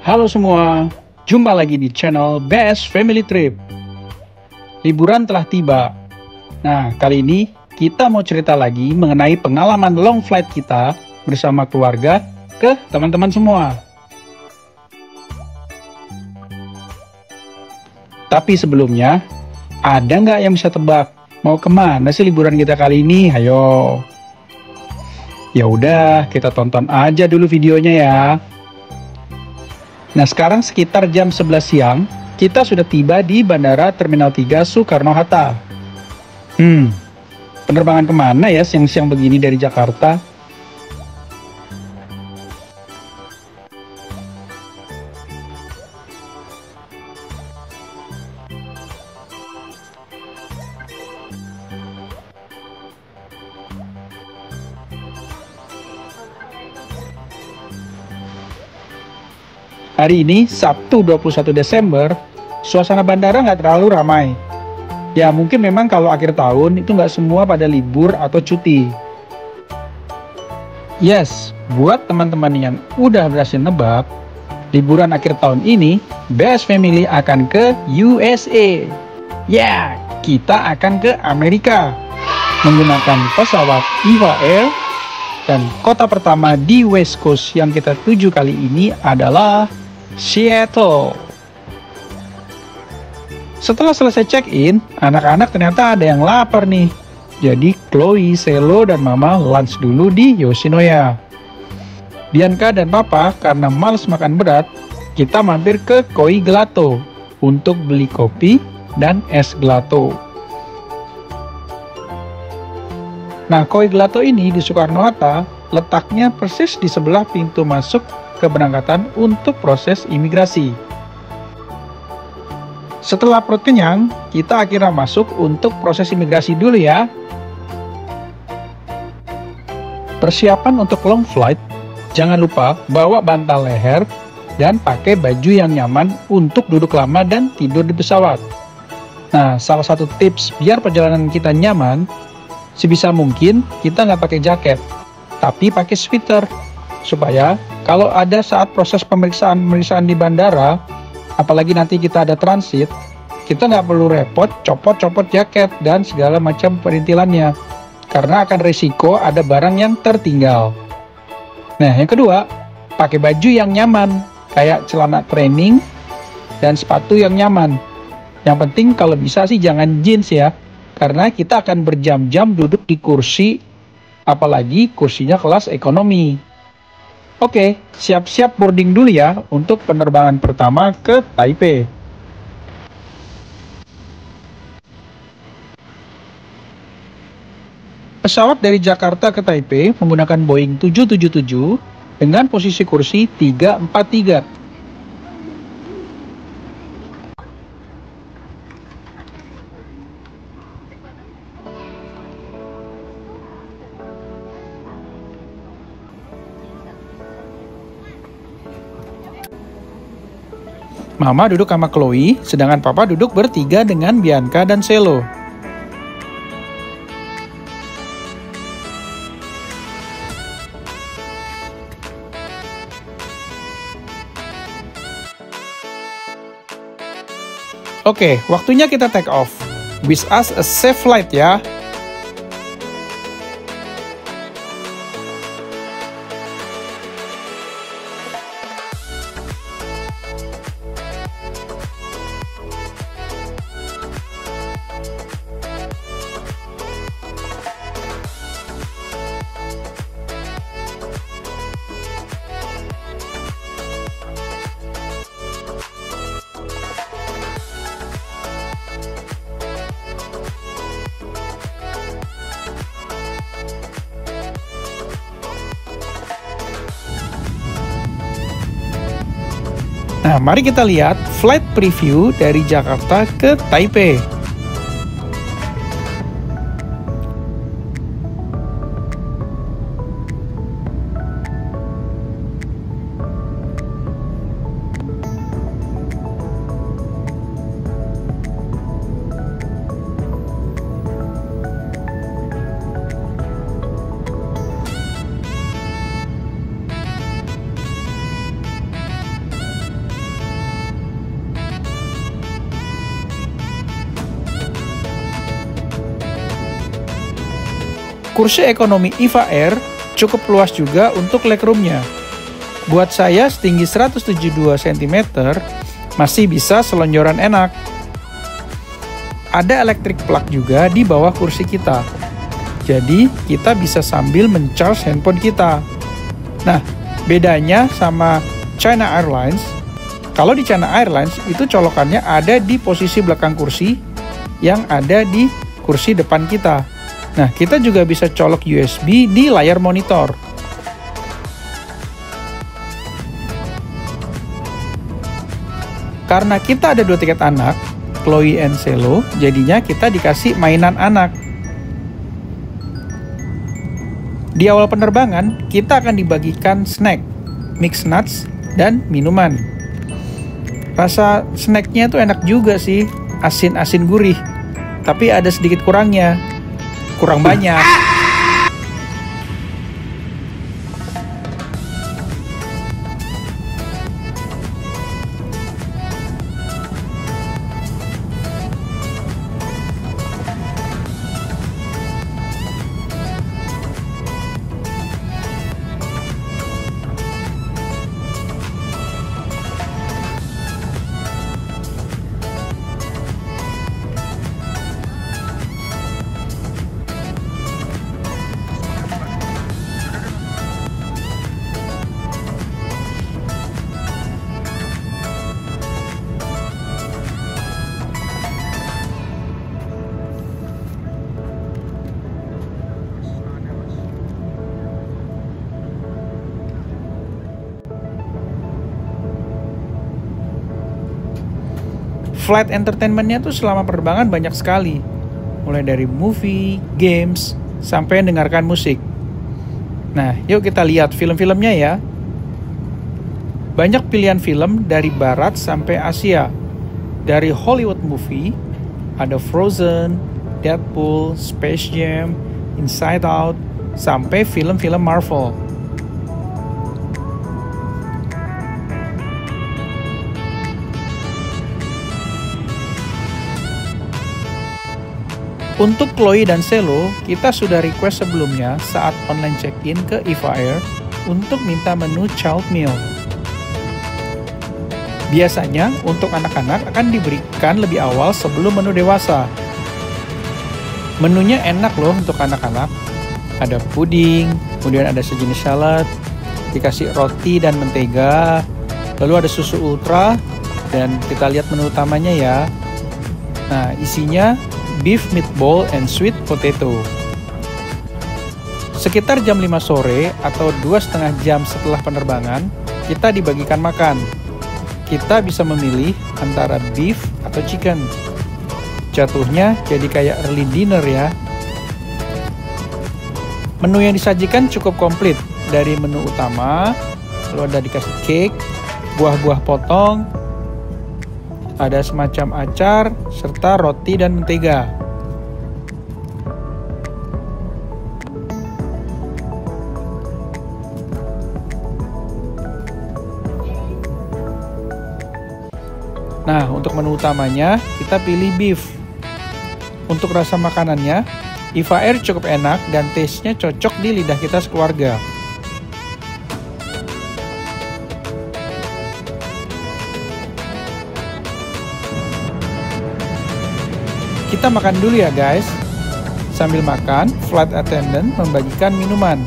Halo semua, jumpa lagi di channel Best Family Trip. Liburan telah tiba. Nah, kali ini kita mau cerita lagi mengenai pengalaman long flight kita bersama keluarga ke teman-teman semua. Tapi sebelumnya, ada nggak yang bisa tebak mau kemana sih liburan kita kali ini? Ayo. Ya udah, kita tonton aja dulu videonya ya. Nah, sekarang sekitar jam 11 siang, kita sudah tiba di Bandara Terminal 3 Soekarno-Hatta. Penerbangan kemana ya siang-siang begini dari Jakarta? Hari ini, Sabtu 21 Desember, suasana bandara nggak terlalu ramai. Ya mungkin memang kalau akhir tahun itu nggak semua pada libur atau cuti. Yes, buat teman-teman yang udah berhasil nebak, liburan akhir tahun ini, Best Family akan ke USA. Ya, kita akan ke Amerika menggunakan pesawat EVA Air. Dan kota pertama di West Coast yang kita tuju kali ini adalah Seattle. Setelah selesai check-in, anak-anak ternyata ada yang lapar nih. Jadi Chloe, Selo, dan Mama lunch dulu di Yoshinoya. Bianca dan Papa karena males makan berat, kita mampir ke Koi Gelato untuk beli kopi dan es gelato. Nah, Koi Gelato ini di Soekarno-Hatta letaknya persis di sebelah pintu masuk keberangkatan untuk proses imigrasi. Setelah perut kenyang, kita akhirnya masuk untuk proses imigrasi dulu ya. Persiapan untuk long flight, jangan lupa bawa bantal leher dan pakai baju yang nyaman untuk duduk lama dan tidur di pesawat. Nah, salah satu tips biar perjalanan kita nyaman, sebisa mungkin kita nggak pakai jaket, tapi pakai sweater. Supaya kalau ada saat proses pemeriksaan di bandara, apalagi nanti kita ada transit, kita nggak perlu repot copot-copot jaket dan segala macam perintilannya. Karena akan resiko ada barang yang tertinggal. Nah, yang kedua, pakai baju yang nyaman, kayak celana training dan sepatu yang nyaman. Yang penting kalau bisa sih jangan jeans ya, karena kita akan berjam-jam duduk di kursi, apalagi kursinya kelas ekonomi. Oke, siap-siap boarding dulu ya untuk penerbangan pertama ke Taipei. Pesawat dari Jakarta ke Taipei menggunakan Boeing 777 dengan posisi kursi 343. Mama duduk sama Chloe, sedangkan Papa duduk bertiga dengan Bianca dan Selo. Oke, waktunya kita take off. Wish us a safe flight ya. Nah, mari kita lihat flight preview dari Jakarta ke Taipei. Kursi ekonomi EVA Air cukup luas juga untuk legroomnya. Buat saya setinggi 172 cm masih bisa selonjoran enak. Ada electric plug juga di bawah kursi kita. Jadi kita bisa sambil men-charge handphone kita. Nah, bedanya sama China Airlines, kalau di China Airlines itu colokannya ada di posisi belakang kursi yang ada di kursi depan kita. Nah, kita juga bisa colok USB di layar monitor. Karena kita ada 2 tiket anak, Chloe and Selo, jadinya kita dikasih mainan anak. Di awal penerbangan, kita akan dibagikan snack, mixed nuts, dan minuman. Rasa snacknya tuh enak juga sih, asin-asin gurih. Tapi ada sedikit kurangnya, kurang banyak. Flight entertainment-nya tuh selama penerbangan banyak sekali. Mulai dari movie, games, sampai dengarkan musik. Nah, yuk kita lihat film-filmnya ya. Banyak pilihan film dari barat sampai Asia. Dari Hollywood movie, ada Frozen, Deadpool, Space Jam, Inside Out, sampai film-film Marvel. Untuk Chloe dan Selo, kita sudah request sebelumnya saat online check-in ke EVA Air untuk minta menu child meal. Biasanya untuk anak-anak akan diberikan lebih awal sebelum menu dewasa. Menunya enak loh untuk anak-anak. Ada puding, kemudian ada sejenis salad, dikasih roti dan mentega, lalu ada susu ultra, dan kita lihat menu utamanya ya. Nah, isinya beef meatball and sweet potato. Sekitar jam 5 sore atau 2,5 jam setelah penerbangan, kita dibagikan makan. Kita bisa memilih antara beef atau chicken. Jatuhnya jadi kayak early dinner ya. Menu yang disajikan cukup komplit. Dari menu utama, lalu ada dikasih cake, buah-buah potong, ada semacam acar, serta roti dan mentega. Nah, untuk menu utamanya, kita pilih beef. Untuk rasa makanannya, EVA Air cukup enak dan taste-nya cocok di lidah kita sekeluarga. Kita makan dulu ya guys. Sambil makan, flight attendant membagikan minuman.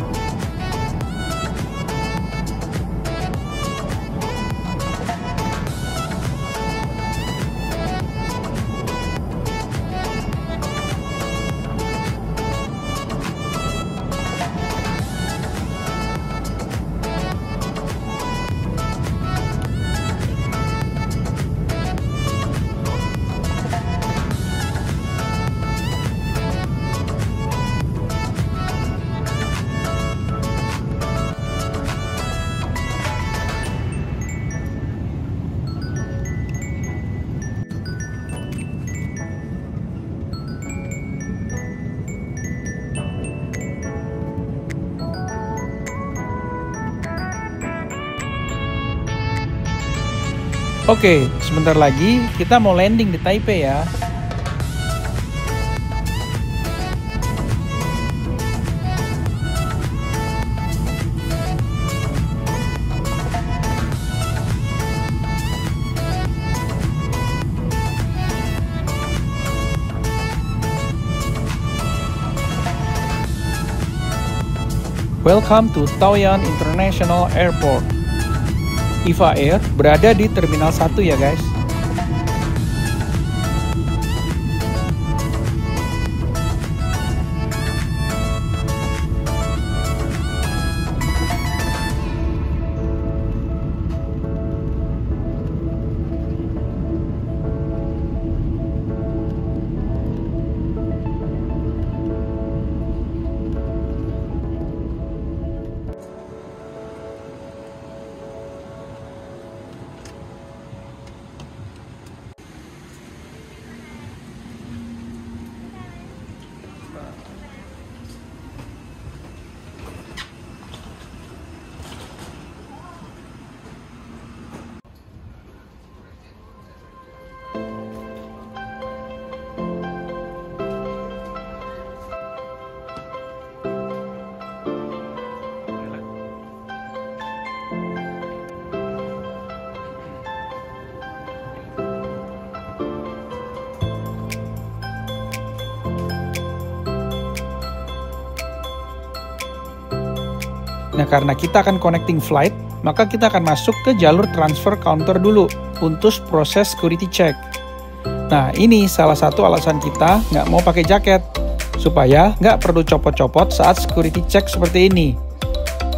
Oke, sebentar lagi kita mau landing di Taipei ya. Welcome to Taoyuan International Airport. EVA Air berada di Terminal 1 ya guys. Nah, karena kita akan connecting flight, maka kita akan masuk ke jalur transfer counter dulu untuk proses security check. Nah, ini salah satu alasan kita nggak mau pakai jaket, supaya nggak perlu copot-copot saat security check seperti ini.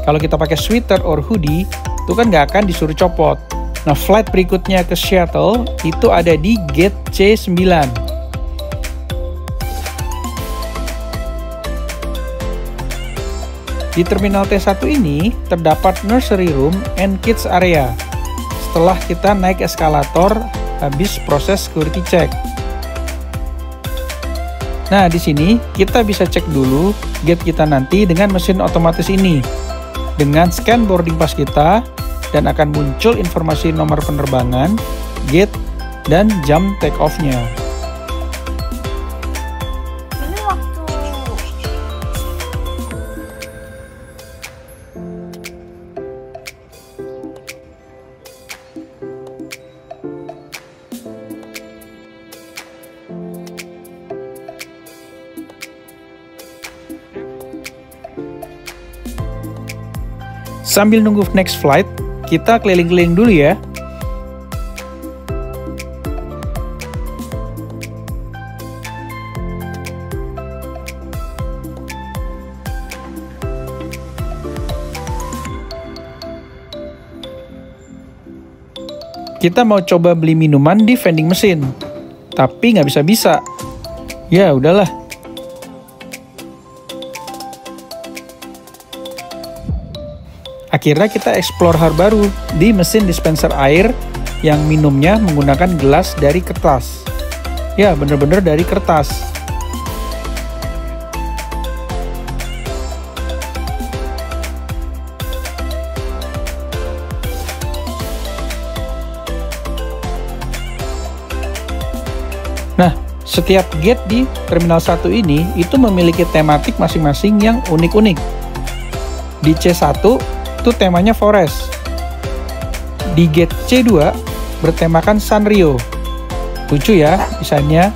Kalau kita pakai sweater or hoodie, itu kan nggak akan disuruh copot. Nah, flight berikutnya ke Seattle itu ada di gate C9. Di Terminal T1 ini terdapat nursery room and kids area. Setelah kita naik eskalator habis proses security check. Nah, di sini kita bisa cek dulu gate kita nanti dengan mesin otomatis ini. Dengan scan boarding pass kita dan akan muncul informasi nomor penerbangan, gate, dan jam take off-nya. Sambil nunggu next flight, kita keliling-keliling dulu ya. Kita mau coba beli minuman di vending mesin, tapi nggak bisa-bisa. Ya udahlah. Akhirnya kita explore hal baru di mesin dispenser air yang minumnya menggunakan gelas dari kertas. Ya, bener-bener dari kertas. Nah, setiap gate di Terminal 1 ini itu memiliki tematik masing-masing yang unik-unik. Di C1 itu temanya forest. Di gate C2 bertemakan Sanrio. Lucu ya desainnya.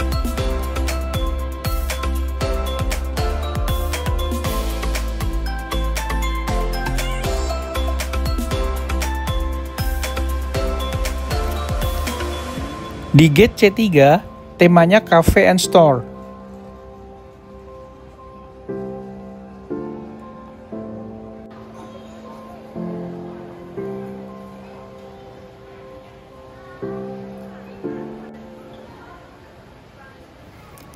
Di gate C3 temanya cafe and store.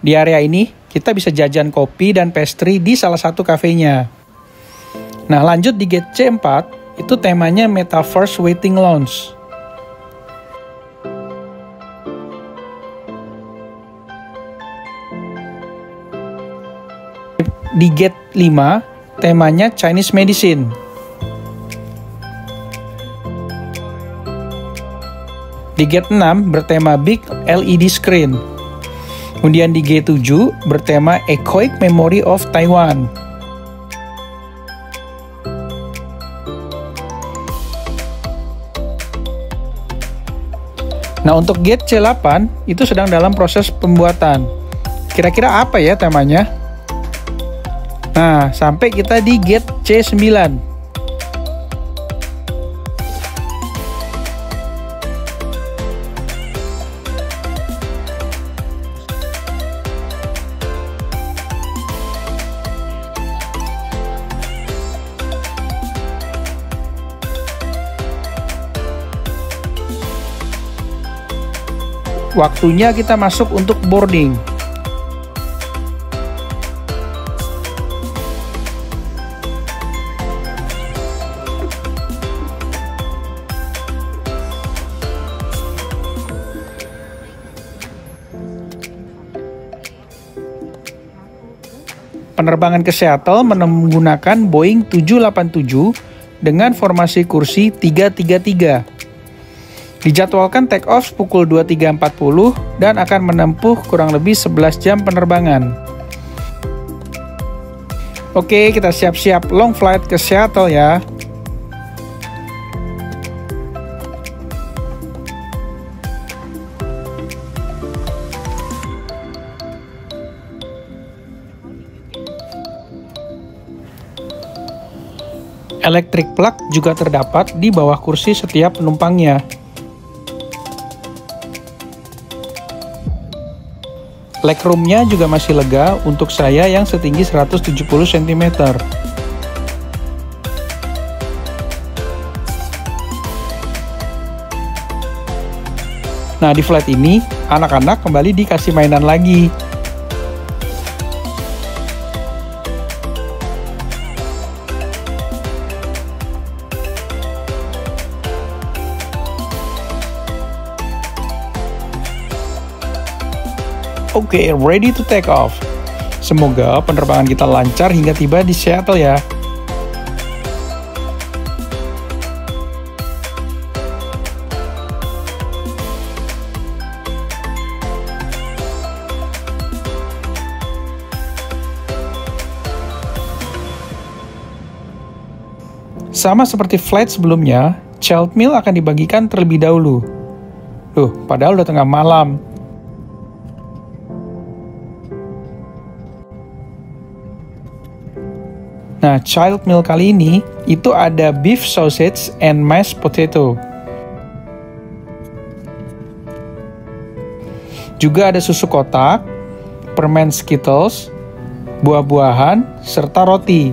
Di area ini, kita bisa jajan kopi dan pastry di salah satu kafenya. Nah, lanjut di gate C4, itu temanya Metaverse Waiting Lounge. Di gate 5, temanya Chinese Medicine. Di gate 6, bertema Big LED Screen. Kemudian di G7 bertema Echoic Memory of Taiwan. Nah, untuk gate C8 itu sedang dalam proses pembuatan. Kira-kira apa ya temanya? Nah, sampai kita di gate C9. Waktunya kita masuk untuk boarding. Penerbangan ke Seattle menggunakan Boeing 787 dengan formasi kursi 333. Dijadwalkan take off pukul 23.40 dan akan menempuh kurang lebih 11 jam penerbangan. Oke, kita siap-siap long flight ke Seattle ya. Electric plug juga terdapat di bawah kursi setiap penumpangnya. Legroomnya juga masih lega untuk saya yang setinggi 170 cm. Nah, di flight ini, anak-anak kembali dikasih mainan lagi. Oke, ready to take off. Semoga penerbangan kita lancar hingga tiba di Seattle ya. Sama seperti flight sebelumnya, child meal akan dibagikan terlebih dahulu. Loh, padahal udah tengah malam. Nah, child meal kali ini itu ada beef sausage and mashed potato. Juga ada susu kotak, permen Skittles, buah-buahan, serta roti.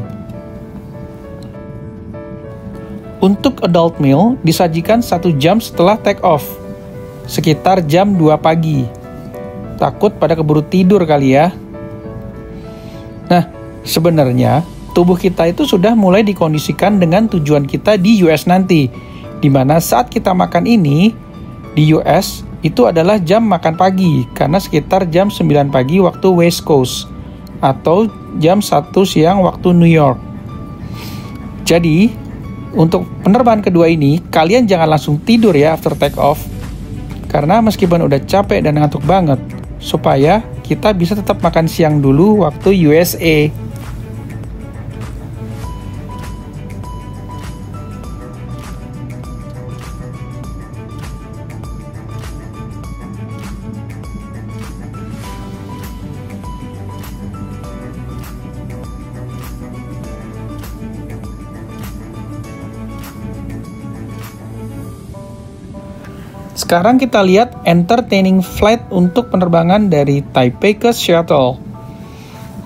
Untuk adult meal disajikan 1 jam setelah take off, sekitar jam 2 pagi. Takut pada keburu tidur kali ya. Nah, sebenarnya tubuh kita itu sudah mulai dikondisikan dengan tujuan kita di US nanti, dimana saat kita makan ini di US itu adalah jam makan pagi, karena sekitar jam 9 pagi waktu West Coast atau jam 1 siang waktu New York. Jadi untuk penerbangan kedua ini kalian jangan langsung tidur ya after take off, karena meskipun udah capek dan ngantuk banget, supaya kita bisa tetap makan siang dulu waktu USA. Sekarang kita lihat entertaining flight untuk penerbangan dari Taipei ke Seattle.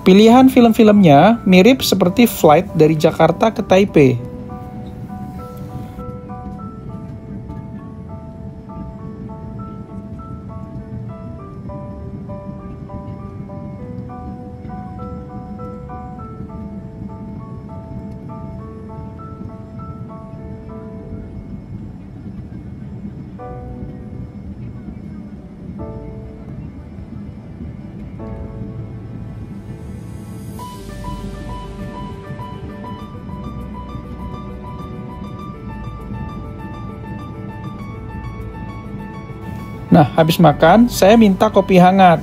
Pilihan film-filmnya mirip seperti flight dari Jakarta ke Taipei. Nah, habis makan, saya minta kopi hangat.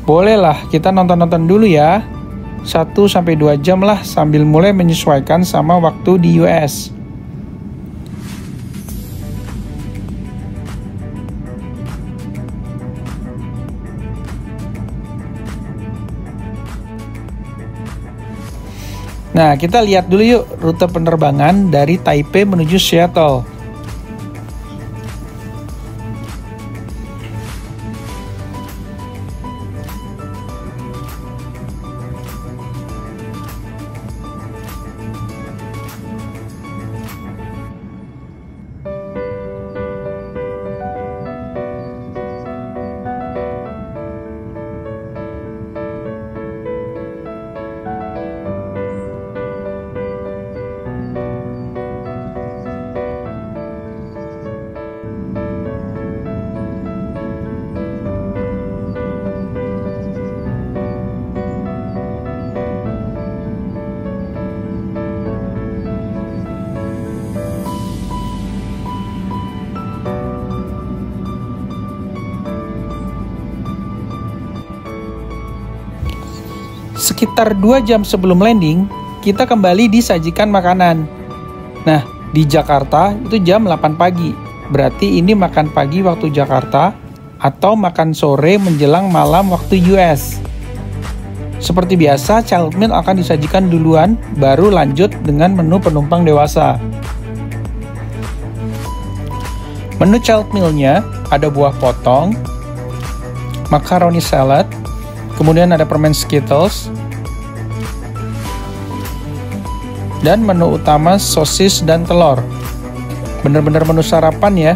Bolehlah kita nonton-nonton dulu ya. 1-2 jam lah sambil mulai menyesuaikan sama waktu di US. Nah, kita lihat dulu yuk rute penerbangan dari Taipei menuju Seattle. Sekitar 2 jam sebelum landing, kita kembali disajikan makanan. Nah, di Jakarta itu jam 8 pagi. Berarti ini makan pagi waktu Jakarta atau makan sore menjelang malam waktu US. Seperti biasa, child meal akan disajikan duluan, baru lanjut dengan menu penumpang dewasa. Menu child meal-nya ada buah potong, macaroni salad, kemudian ada permen Skittles, dan menu utama sosis dan telur. Bener-bener menu sarapan ya.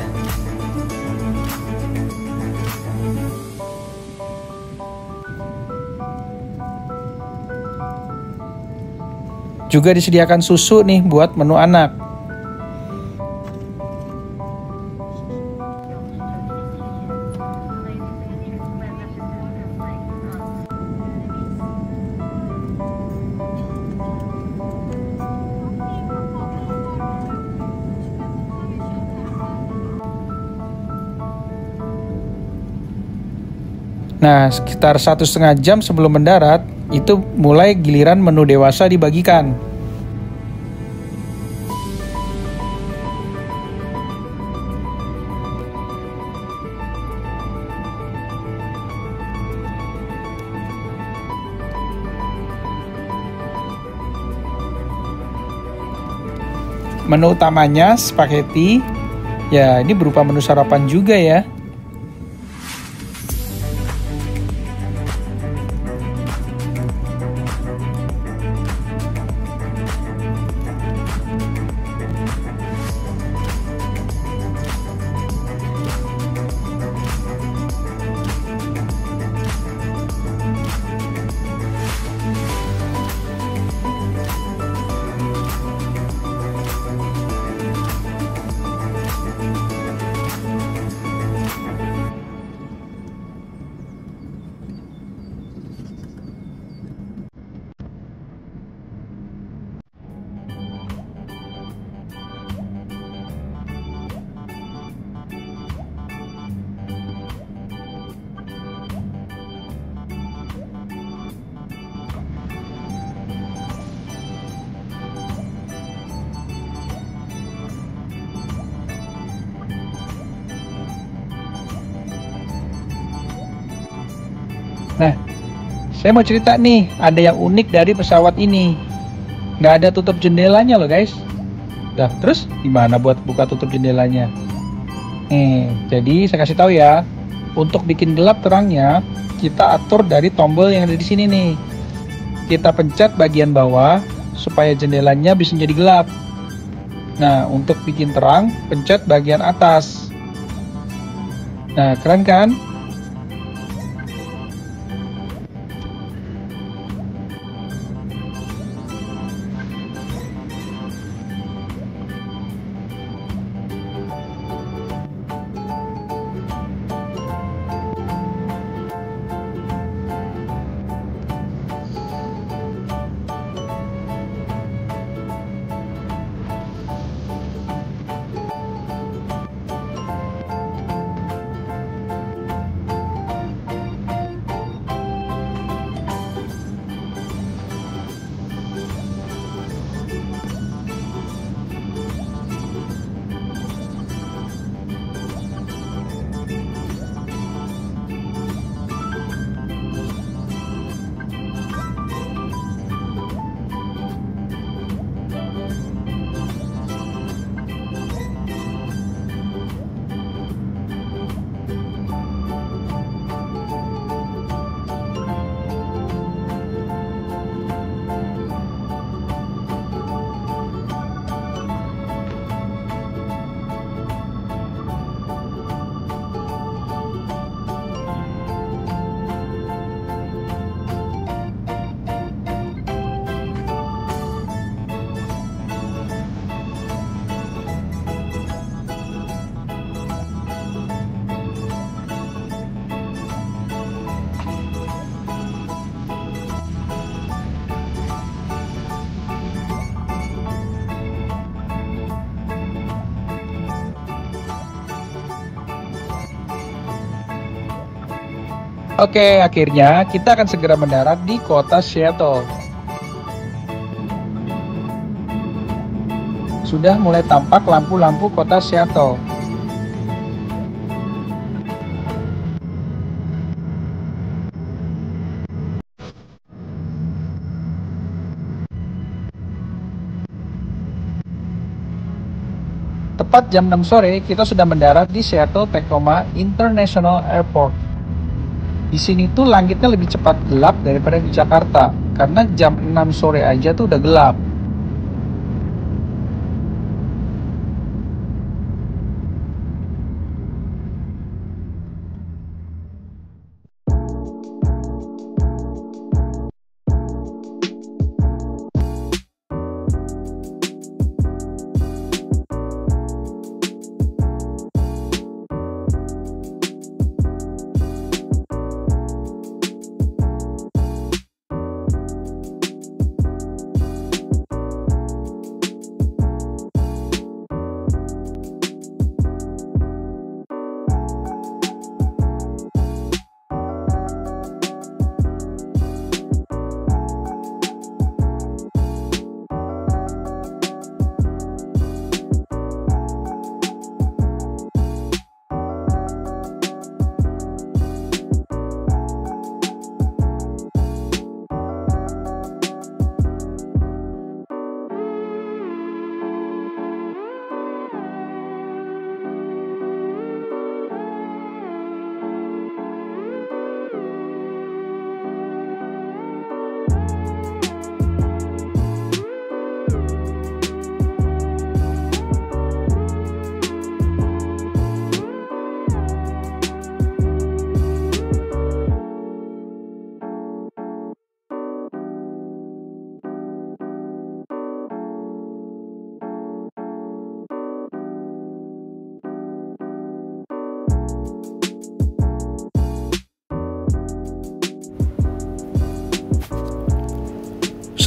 Juga disediakan susu nih buat menu anak. Nah, sekitar 1,5 jam sebelum mendarat, itu mulai giliran menu dewasa dibagikan. Menu utamanya spaghetti, ya ini berupa menu sarapan juga ya. Nah, saya mau cerita nih, ada yang unik dari pesawat ini. Nggak ada tutup jendelanya loh guys. Nah, terus gimana buat buka tutup jendelanya? Jadi saya kasih tahu ya. Untuk bikin gelap terangnya, kita atur dari tombol yang ada di sini nih. Kita pencet bagian bawah supaya jendelanya bisa jadi gelap. Nah, untuk bikin terang, pencet bagian atas. Nah, keren kan? Oke, akhirnya kita akan segera mendarat di kota Seattle. Sudah mulai tampak lampu-lampu kota Seattle. Tepat jam 6 sore, kita sudah mendarat di Seattle Tacoma International Airport. Di sini tuh langitnya lebih cepat gelap daripada di Jakarta, karena jam 6 sore aja tuh udah gelap.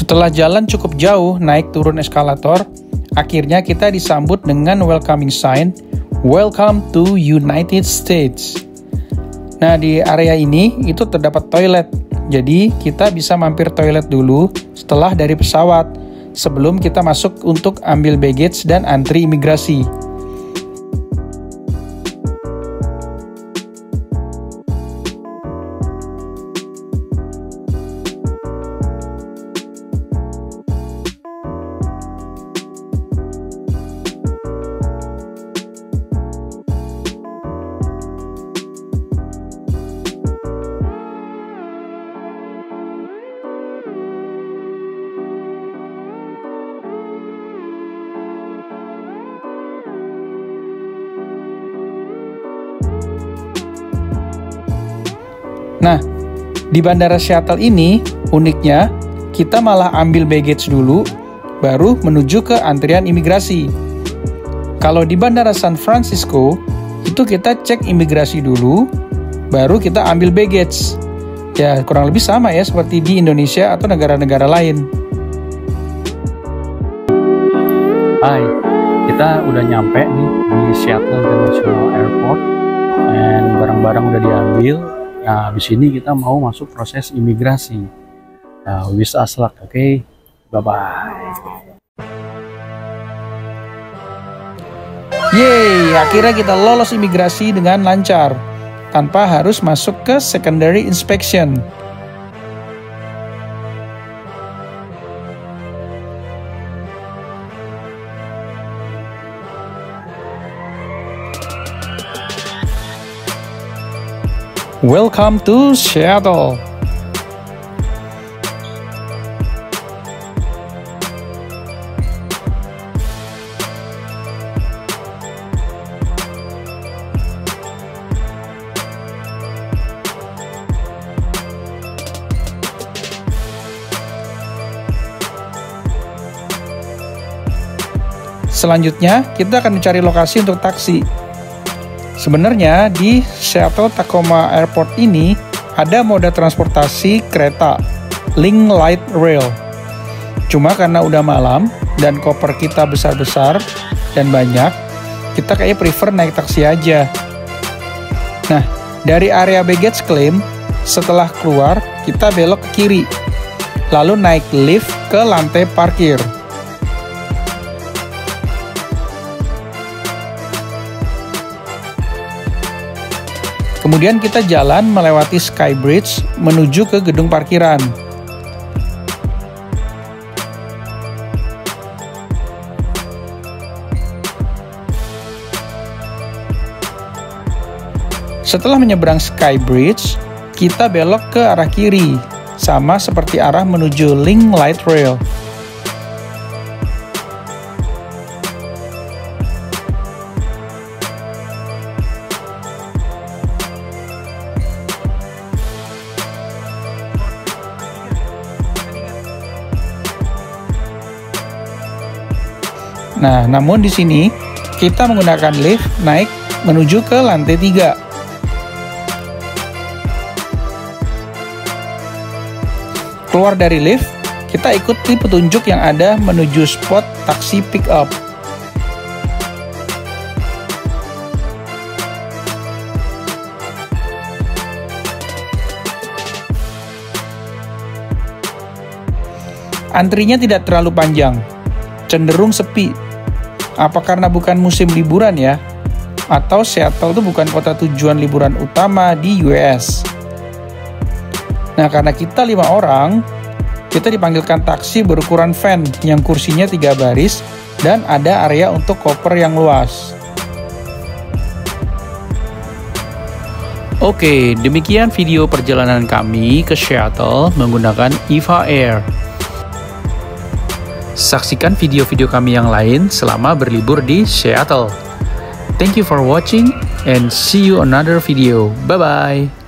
Setelah jalan cukup jauh naik turun eskalator, akhirnya kita disambut dengan welcoming sign, "Welcome to United States." Nah, di area ini itu terdapat toilet. Jadi, kita bisa mampir toilet dulu setelah dari pesawat, sebelum kita masuk untuk ambil baggage dan antri imigrasi. Nah, di Bandara Seattle ini, uniknya, kita malah ambil baggage dulu, baru menuju ke antrian imigrasi. Kalau di Bandara San Francisco, itu kita cek imigrasi dulu, baru kita ambil baggage. Ya, kurang lebih sama ya, seperti di Indonesia atau negara-negara lain. Hai, kita udah nyampe nih di Seattle International Airport, dan barang-barang udah diambil. Nah, di sini kita mau masuk proses imigrasi. Nah, wish us luck, oke? Bye-bye. Yeay, akhirnya kita lolos imigrasi dengan lancar, tanpa harus masuk ke secondary inspection. Welcome to Seattle. Selanjutnya, kita akan mencari lokasi untuk taksi. Sebenarnya di Seattle Tacoma Airport ini ada moda transportasi kereta, Link Light Rail. Cuma karena udah malam dan koper kita besar-besar dan banyak, kita kayaknya prefer naik taksi aja. Nah, dari area baggage claim Setelah keluar, kita belok ke kiri, lalu naik lift ke lantai parkir. Kemudian kita jalan melewati Skybridge menuju ke gedung parkiran. Setelah menyeberang Skybridge, kita belok ke arah kiri, sama seperti arah menuju Link Light Rail. Nah, namun di sini kita menggunakan lift naik menuju ke lantai 3. Keluar dari lift, kita ikuti petunjuk yang ada menuju spot taksi pick up. Antrinya tidak terlalu panjang, cenderung sepi. Apa karena bukan musim liburan ya? Atau Seattle itu bukan kota tujuan liburan utama di US? Nah, karena kita 5 orang, kita dipanggilkan taksi berukuran van yang kursinya 3 baris dan ada area untuk koper yang luas. Oke, demikian video perjalanan kami ke Seattle menggunakan EVA Air. Saksikan video-video kami yang lain selama berlibur di Seattle. Thank you for watching and see you another video. Bye-bye.